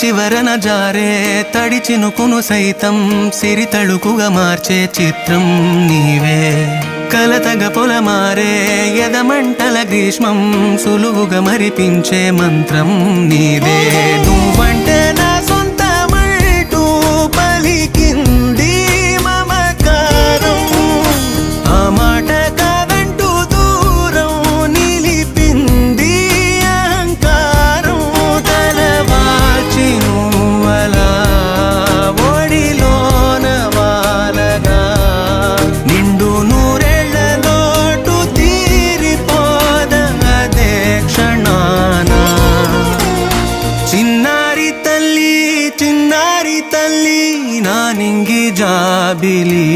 చివరన జారే తడి చినుకును సైతం సిరి తళుకుగా మార్చే చిత్రం నీవే. కలతగ పొలమారే ఎదమంటల గ్రీష్మం సులువుగా మరిపించే మంత్రం నీవే. నువ్వంటే నా సొంతమంటూ పలికింది మమకారం, ఆ మాట కాదంటూ దూరం నిలిపింది అహంకారం. తలవాచి నువ్వలా ఒడిలోన వాలగా నిండు నూరేళ్ల లోటు తీరిపోదదే క్షణాన. చిన్నారి తల్లి చిన్నారి తల్లి నా నింగి జాబిలి.